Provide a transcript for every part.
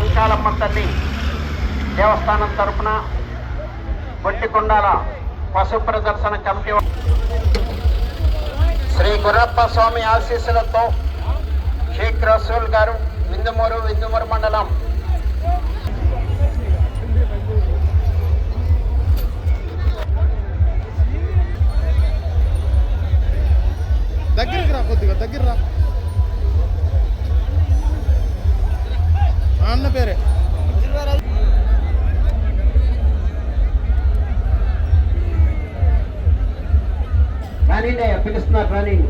అంకాలమ్మ తల్లి దేవస్థానం తరపున బొట్టికొండాల పశు ప్రదర్శన కమిటీ శ్రీ గుర్రప్ప స్వామి ఆశీస్సులతో షేక్ రసూల్ గారు విందుమూరు మండలం దగ్గరికి రా, కొద్దిగా దగ్గర రా. అన్న పేరే రానిండి, పిలుస్తున్నారు రానిండి.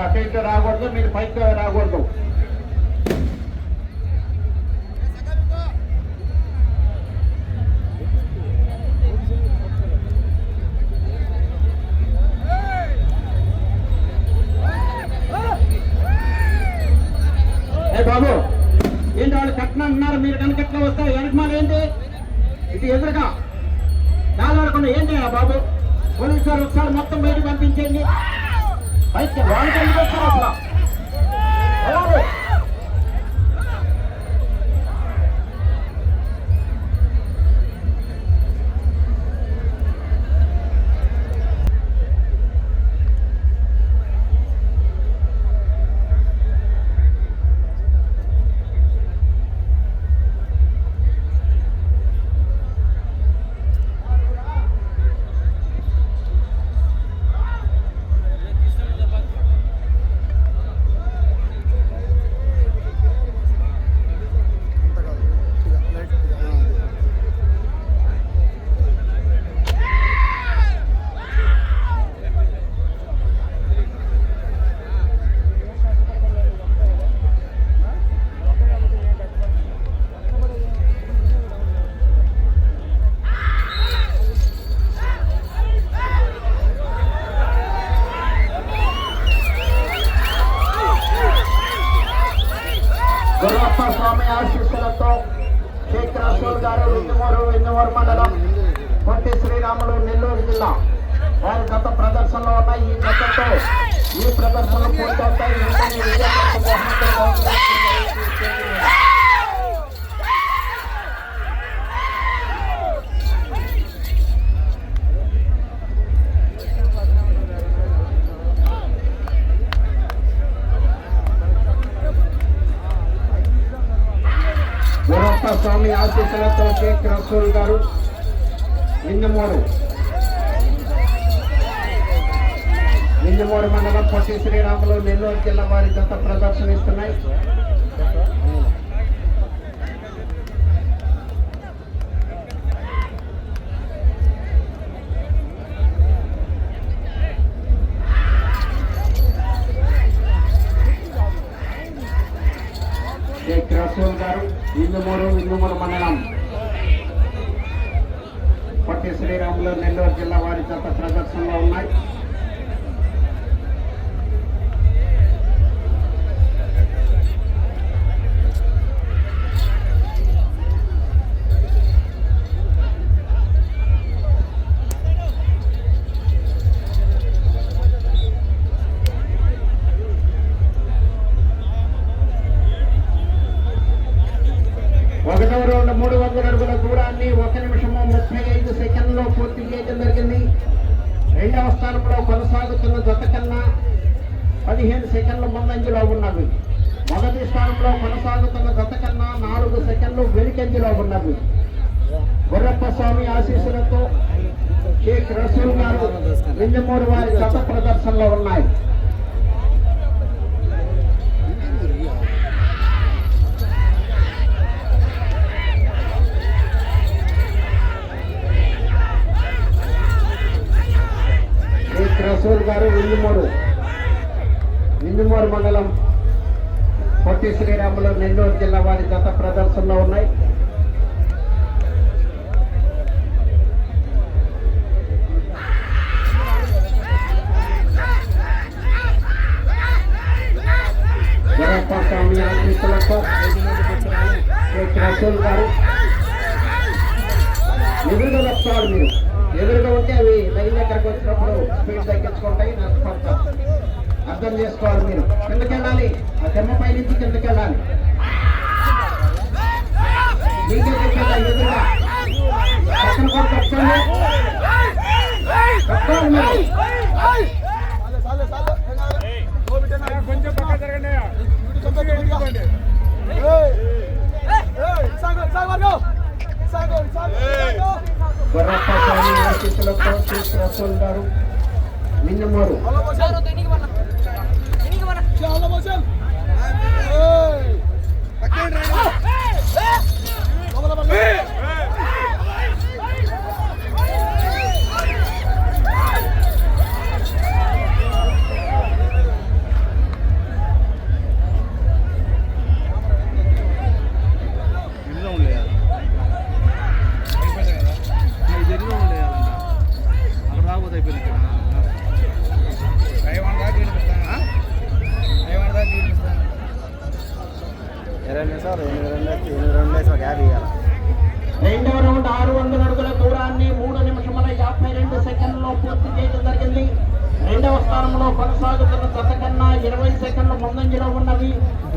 అటు ఇటు రాకూడదు, మీరు పైకి రాకూడదు. బాబు ఏంటి వాళ్ళు కట్నం అన్నారు, మీరు కనుక ఎట్లా వస్తారు? వెనకమాల ఏంటి ఇది ఎదురుగా దాదాడకుండా ఏంటి బాబు? పోలీసు వారు ఒకసారి మొత్తం బయటకు పంపించండి. బయట వాళ్ళకి ఎందుకు వస్తారు అసలు? గుర్రప్ప స్వామి ఆశీస్సులతో షేక్ రసూల్ గారు విందుమూరు మండలం పొట్టి శ్రీరాములు నెల్లూరు జిల్లా వారి గత ప్రదర్శనలో ఉన్న ఈ గతంతో ఈ ప్రదర్శనలు పూర్తవుతాయి. గుర్రప్ప స్వామి ఆశీస్సులతో షేక్ రసూల్ గారు విందుమూరు మండలం పొట్టి శ్రీరాములు నెల్లూరు జిల్లా వారి గత ప్రదర్శనిస్తున్నాయి. షేక్ రసూల్ గారు విందుమూరు మండలం పొట్టి శ్రీరాములు నెల్లూరు జిల్లా వారి జత ప్రదర్శనలో ఉన్నాయి. ఒకటో రౌండ్ 300 అడుగుల దూరాన్ని 1 నిమిషము 35 సెకండ్లో పూర్తి చేయడం జరిగింది. రెండవ స్థానంలో కొనసాగుతున్న జత కన్నా 15 సెకండ్ల ముందంజలో ఉన్నవి. మొదటి స్థానంలో కొనసాగుతున్న జత కన్నా 4 సెకండ్లు వెనుకంజలో ఉన్నవి. గుర్రప్ప స్వామి ఆశీస్సులతో షేక్ రసూల్ గారు విందుమూరు వారి జత ప్రదర్శనలో ఉన్నాయి. రసూల్ గారు విందుమూరు మండలం పొట్టి శ్రీరాములు నెల్లూరు జిల్లా వారి జత ప్రదర్శనలో ఉన్నాయి. ఆశీస్సులతో షేక్ రసూల్ గారు ఎదురుగా వస్తారు. మీరు ఎదురుగా ఉంటే అవి లైన్ దగ్గరకు వచ్చినప్పుడు స్పీడ్ తగ్గించుకుంటాయి, నష్టపడతారు. అర్థం చేసుకోవాలి. మీరు కిందకి వెళ్ళాలి, ఆ తెమ్మపై నుంచి కిందకి వెళ్ళాలి. ఎదురుగా పక్కన కూడా తప్పండి, తప్పండి మీరు. కొంచెం పక్క జరగండి. ఆశీస్సులతో షేక్ రసూల్ గారు మిన్నమూరు. రెండవ రౌండ్ 600 అడుగుల దూరాన్ని 3 నిమిషముల 52 సెకండ్లలో పూర్తి చేయడం జరిగింది. రెండవ స్థానంలో కొనసాగుతున్న జత కన్నా 20 సెకండ్లు ముందంజలో ఉన్నవి.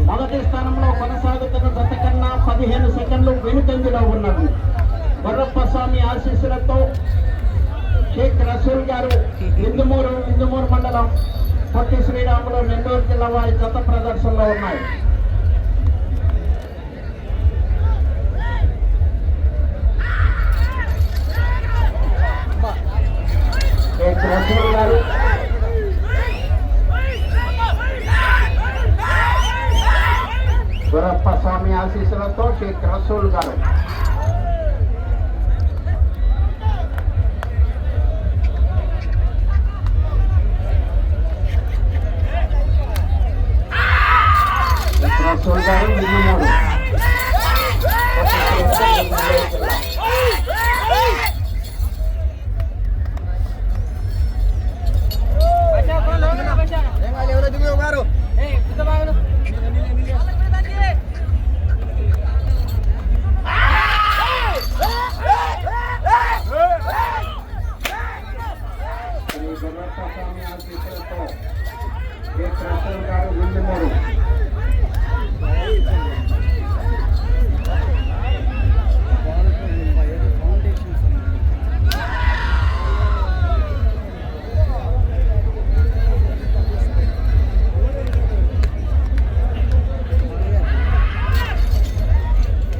మొదటి స్థానంలో కొనసాగుతున్న జత కన్నా 15 సెకండ్లు వెనుకంజలో ఉన్నవి. గుర్రప్పస్వామి ఆశీస్సులతో షేక్ రసూల్ గారు ఇందుమూరు మండలం పొట్టి శ్రీరాములు నెల్లూరు జిల్లా వారి జత ప్రదర్శనలో ఉన్నాయి. షేక్ రసూల్ గారు గురప్ప స్వామి ఆశీస్సులతో షేక్ రసూల్ గారు రసూల్ గారు మిన్నమూరు.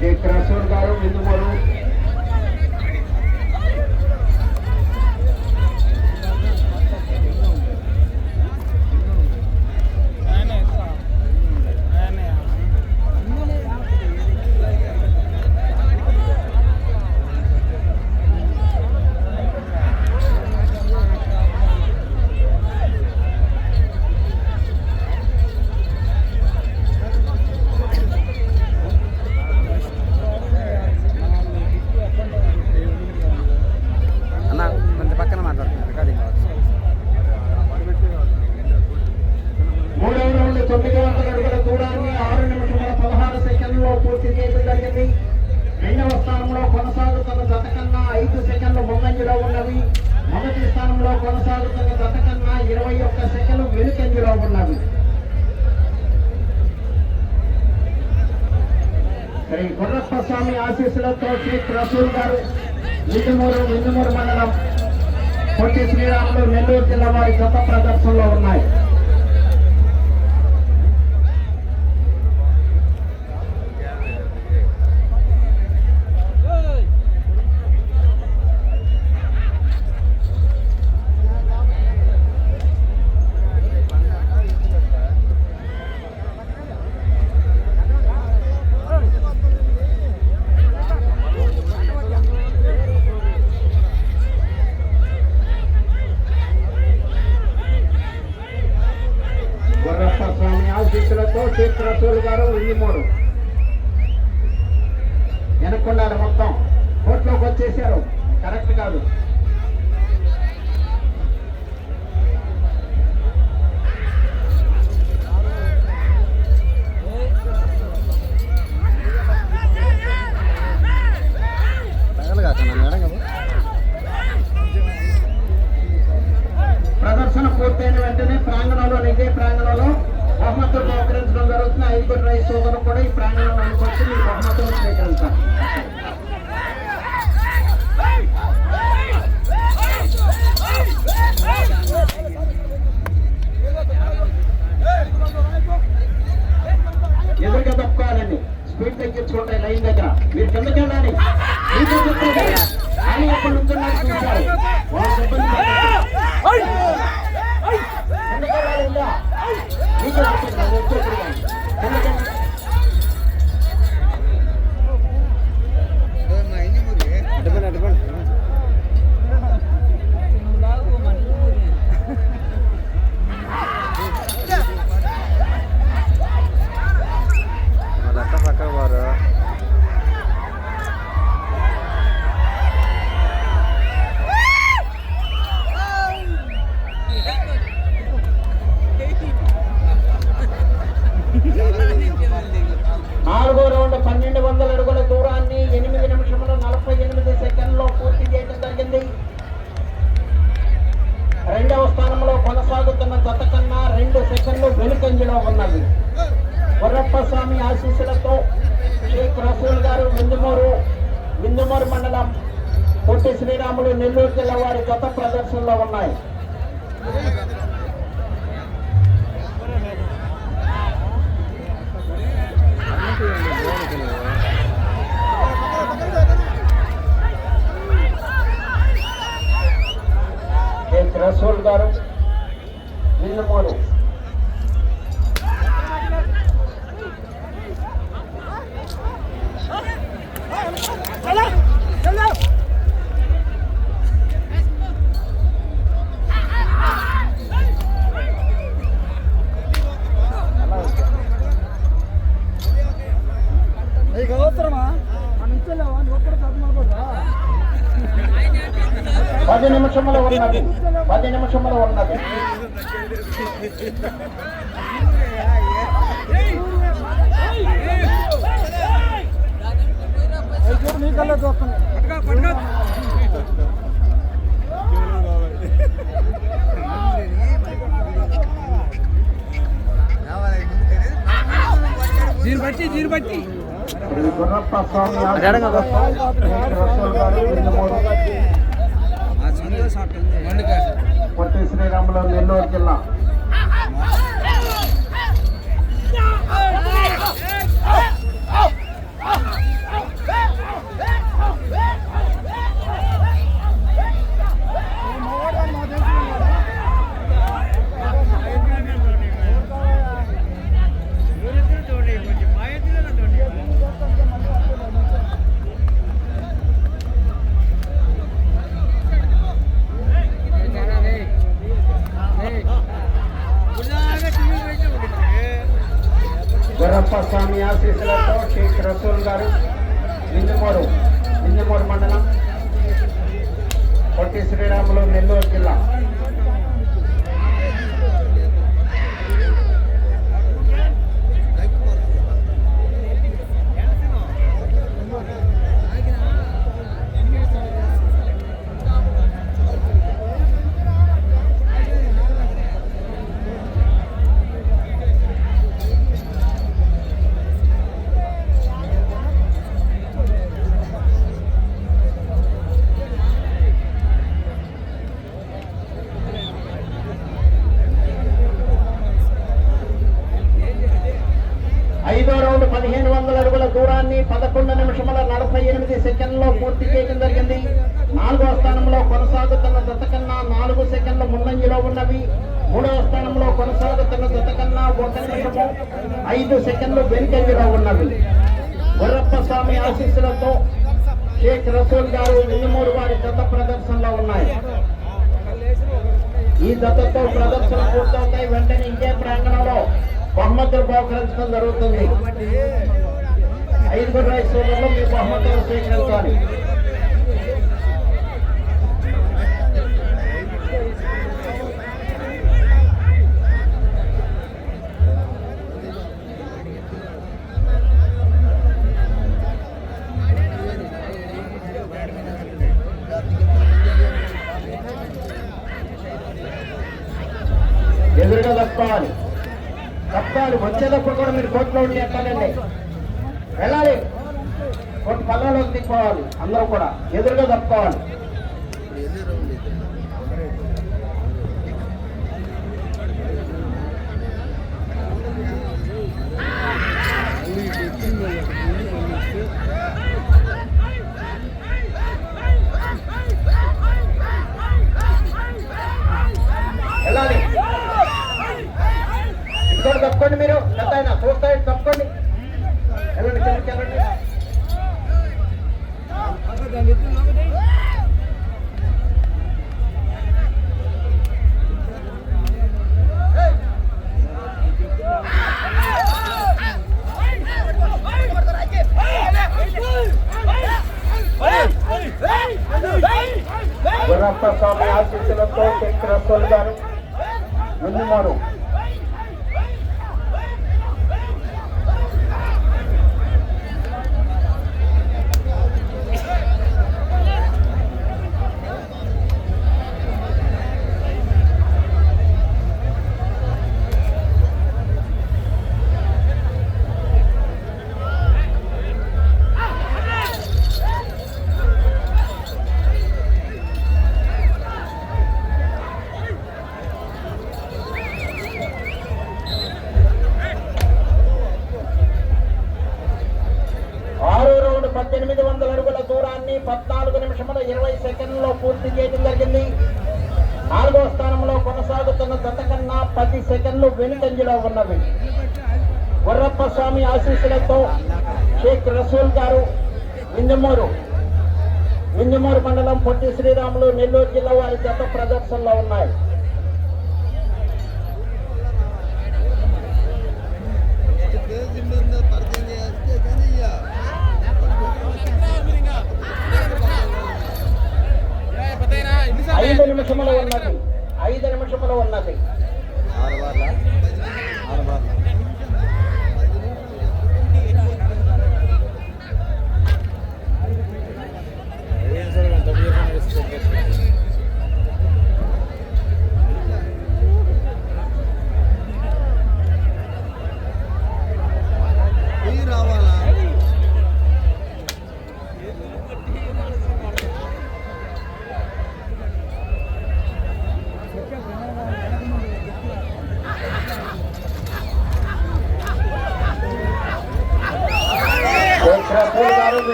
షేక్ రసూల్ గారు మిన్నమూరు. మూడవ రౌండ్ 900 అడుగుల దూరాన్ని 6 నిమిషముల 16 సెకండ్లలో పూర్తి చేయడం జరిగింది. రెండవ స్థానంలో కొనసాగుతున్న జత కన్నా 5 సెకండ్లు ముందంజలో ఉన్నవి. మొదటి స్థానంలో కొనసాగుతున్న జత కన్నా 21 సెకండ్లు వెనుకంజలో ఉన్నవి. శ్రీ గుర్రప్ప స్వామి ఆశీస్సులతో షేక్ రసూల్ గారు ఇందుమూరు మండలం పొట్టి శ్రీరాములు నెల్లూరు జిల్లా వారి జత ప్రదర్శనలో ఉన్నాయి. ఆశీస్సులతో షేక్ రసూల్ గారు ఇందుమూరు. వెనక్కుండాలి, మొత్తం కోర్టులోకి వచ్చేసారు, కరెక్ట్ కాదు. పూర్తయిన వెంటనే ప్రాంగణంలో ఇదే ప్రాంగణంలో బహుమతులు బహుకరించడం జరుగుతుంది. 5 రైస్ సోదరులు కూడా ఈ ప్రాంగణంలోకి వచ్చి మీ బహుమతులు స్వీకరించాలి. ఎదురుగా తప్పుకోవాలండి. స్పీడ్ తగ్గించుకుంటాయి లైన్ దగ్గర. మీరు కిందకి వెళ్ళాలి. మీతో చెప్తారు అని ఎప్పుడు ఉంటున్నారు చూశారు. వాళ్ళ ఇబ్బంది నాలుగో రౌండ్ 1200 అడుగుల దూరాన్ని 8 నిమిషముల 48 సెకండ్లో పూర్తి చేయడం జరిగింది. రెండవ స్థానంలో కొనసాగుతున్న జత కన్నా 2 సెకండ్లు వెనుకంజలో ఉన్నది. వరప్పస్వామి ఆశీస్సులతో షేక్ రసూల్ గారు విందుమూరు మండలం పొట్టి శ్రీరాములు నెల్లూరు జిల్లా వారి జత ప్రదర్శనలో ఉన్నాయి. షేక్ రసూల్ గారు విందుమూరు అవసరమా 10 నిమిషములు ఉన్నది. 10 నిమిషములు ఉన్నది. నీకల్లా చూస్తుంది. జీరు బట్టి శ్రీ గుర్రప్ప స్వామి పొట్టి శ్రీరాములు నెల్లూరు జిల్లా. గుర్రప్ప స్వామి ఆశీస్సులతో షేక్ రసూల్ గారు విందుమూరు మండలం పొట్టి శ్రీరాములు నెల్లూరు జిల్లా. ఐదో రౌండ్ 1500 అడుగుల దూరాన్ని 11 నిమిషముల 48 సెకండ్లో పూర్తి చేయడం జరిగింది. 4వ స్థానంలో కొనసాగుతున్న జత కన్నా 4 సెకండ్ల ముందంజలో ఉన్నవి. 3వ స్థానంలో కొనసాగుతున్న జత కన్నా 1 నిమిషము 5 సెకండ్లు వెనుకంజలో ఉన్నవి. గుర్రప్ప స్వామి ఆశీస్సులతో షేక్ రసూల్ గారు విందుమూరు వారి జత ప్రదర్శనలో ఉన్నాయి. ఈ జతతో ప్రదర్శన పూర్తవుతాయి. వెంటనే ఇదే ప్రాంగణంలో బహుమతులు బహుకరించడం జరుగుతుంది. 5 రైస్ సోదరులు మీ బహుమతులు స్వీకరించాలి. ఎదురుగా తప్పుకోవాలి. వచ్చేటప్పుడు కూడా మీరు కోర్టులో ఉండి ఎక్కాలండి. వెళ్ళాలి, కోర్టు పల్లెలోకి దిక్కోవాలి. అందరూ కూడా ఎదురుగా తప్పుకోవాలి. వెళ్ళాలి, ఇక్కడ తప్పుకోండి. మీరు ఎంత అయినా చూస్తా తప్పుకోండి. వెళ్ళండి, కిందకి వెళ్ళండి. గుర్రప్ప స్వామి ఆశీస్సులతో శేఖర్ రసోల్ గారు ముందుమారు. దూరాన్ని 14 నిమిషముల 20 సెకండ్లలో పూర్తి చేయడం జరిగింది. 4వ స్థానంలో కొనసాగుతున్న జత కన్నా 10 సెకండ్లు వెనుకంజలో ఉన్నవి. గుర్రప్ప స్వామి ఆశీస్సులతో షేక్ రసూల్ గారు వింజమూరు మండలం పొట్టి శ్రీరాములు నెల్లూరు జిల్లా వారి జత ప్రదర్శనలో ఉన్నాయి. ఐదు నిమిషములు ఉన్నది.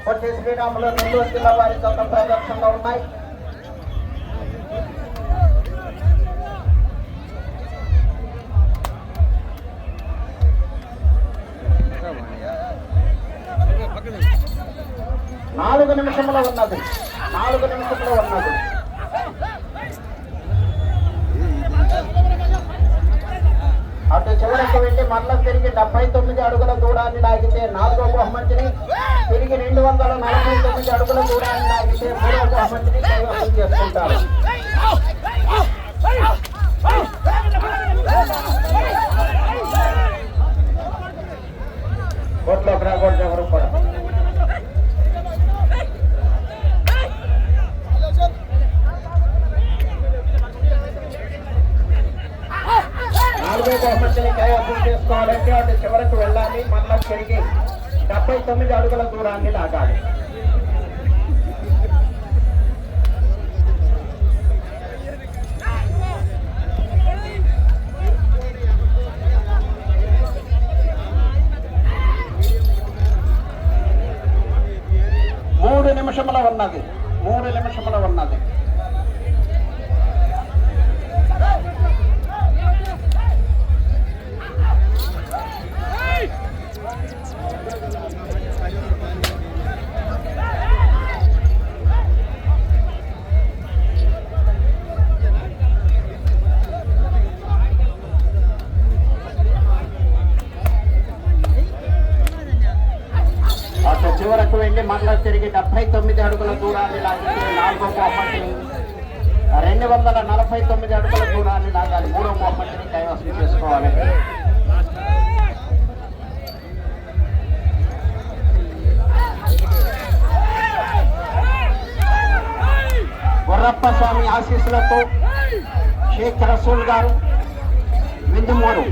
పొట్టి శ్రీరాములు నెల్లూరు జిల్లా వారి జత ప్రదర్శనలో ఉన్నాయి. నాలుగు నిమిషంలో ఉన్నది. అటు చివరకు వెళ్లి మరల తిరిగి 79 అడుగుల దూరాన్ని లాగితే 4వ బహుమతిని, తిరిగి 249 అడుగుల దూరాన్ని లాగితే 3వ బహుమతిని కైవసం చేసుకుంటారు. కోట్లోకి రాకూడదు ఎవరు కూడా. బహుమతిని కైవసం చేసుకోవాలంటే అటు చివరకు వెళ్ళాలి, మళ్ళా తిరిగి 79 అడుగుల దూరాన్ని లాగాలి. మూడు నిమిషముల ఉన్నది. చివరకు వెళ్లి మరలా తిరిగి 79 అడుగుల దూరాన్ని లాగితే 4వ బహుమతిని, 249 అడుగుల దూరాన్ని లాగాలి. 3వ బహుమతిని కైవసం చేసుకోవాలి. గురప్ప స్వామి ఆశీస్సులతో షేక్ రసూల్ గారు విందుమూరు.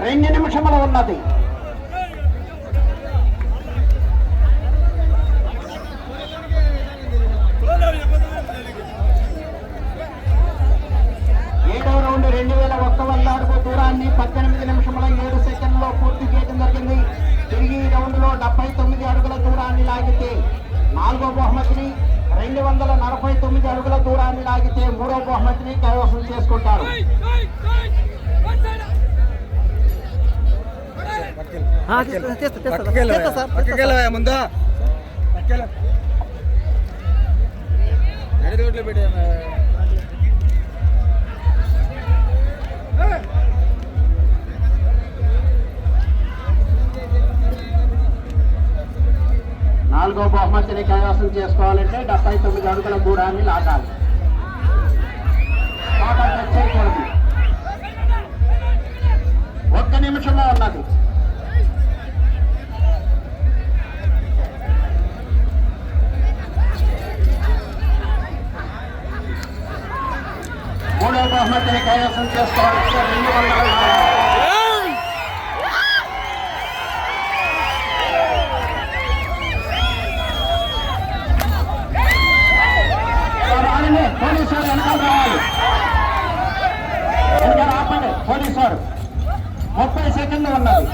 రెండు నిమిషములు ఉన్నది. ఏడవ రౌండ్ 2100 అడుగు దూరాన్ని 18 నిమిషముల 7 సెకండ్లో పూర్తి చేయడం జరిగింది. తిరిగి ఈ రౌండ్ లో 79 అడుగుల దూరాన్ని లాగితే 4వ బహుమతిని, 249 అడుగుల దూరాన్ని లాగితే 3వ బహుమతిని కైవసం చేసుకుంటారు. ముందా రోడ్లో పెట్టా 4వ బహుమతిని కైవసం చేసుకోవాలంటే 79 అడుగుల దూరాన్ని లాగాలి. చేయకూడదు. 1 నిమిషంలో ఉన్నది. మూడవ బహుమతిని కైవసం చేసుకోవాలంటే 200 పోలీసు వారు వెనకాల రావాలి. వెనకాల ఆపండి. పోలీసు వారు 30 సెకండ్లు ఉన్నది.